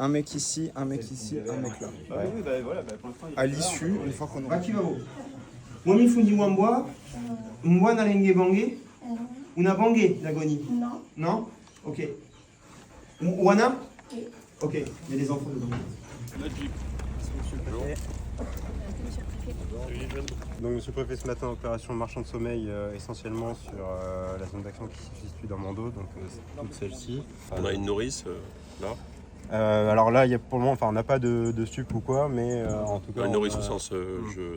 un mec ici, un mec ici, un mec là. À l'issue, une fois qu'on aura... Bakibabo. Mwami fundi wambwa, mbwa na lenge bange, una bange Lagoni. Non. Non? Ok. Wana? Ok, il y a des enfants dedans. Donc Monsieur le Préfet, ce matin, opération marchand de sommeil essentiellement sur la zone d'action qui se situe dans mon dos, donc c'est toute celle-ci. On a une nourrice là. Alors là, il y a pour le moment, on n'a pas de stup ou quoi, mais en tout cas... Une nourrice au sens,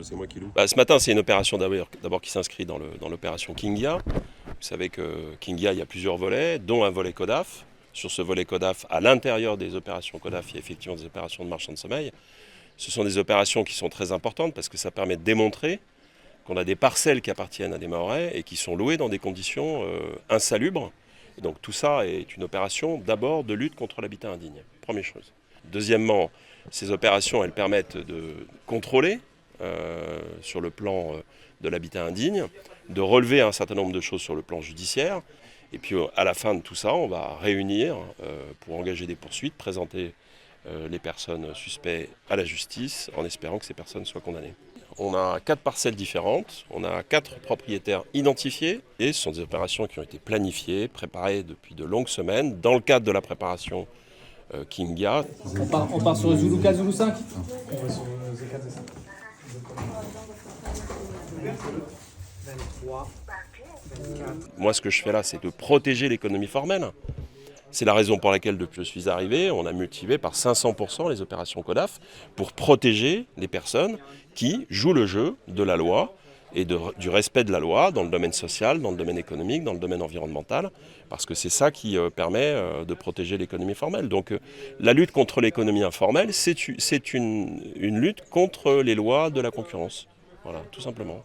c'est moi qui loue. Ce matin, c'est une opération d'abord qui s'inscrit dans l'opération Kingia. Vous savez que Kingia, il y a plusieurs volets, dont un volet CODAF. Sur ce volet CODAF, à l'intérieur des opérations CODAF, il y a effectivement des opérations de marchand de sommeil. Ce sont des opérations qui sont très importantes parce que ça permet de démontrer qu'on a des parcelles qui appartiennent à des Mahorais et qui sont louées dans des conditions insalubres. Et donc tout ça est une opération d'abord de lutte contre l'habitat indigne, première chose. Deuxièmement, ces opérations, elles permettent de contrôler sur le plan de l'habitat indigne, de relever un certain nombre de choses sur le plan judiciaire. Et puis à la fin de tout ça, on va réunir pour engager des poursuites, présenter les personnes suspectes à la justice en espérant que ces personnes soient condamnées. On a 4 parcelles différentes, on a 4 propriétaires identifiés et ce sont des opérations qui ont été planifiées, préparées depuis de longues semaines dans le cadre de la préparation Kingia. On part sur le Zulu 4, Zulu 5 On va sur le Z4, Z5. Moi, ce que je fais là, c'est de protéger l'économie formelle. C'est la raison pour laquelle, depuis que je suis arrivé, on a multiplié par 500% les opérations CODAF pour protéger les personnes qui jouent le jeu de la loi et du respect de la loi dans le domaine social, dans le domaine économique, dans le domaine environnemental, parce que c'est ça qui permet de protéger l'économie formelle. Donc la lutte contre l'économie informelle, c'est une lutte contre les lois de la concurrence. Voilà, tout simplement.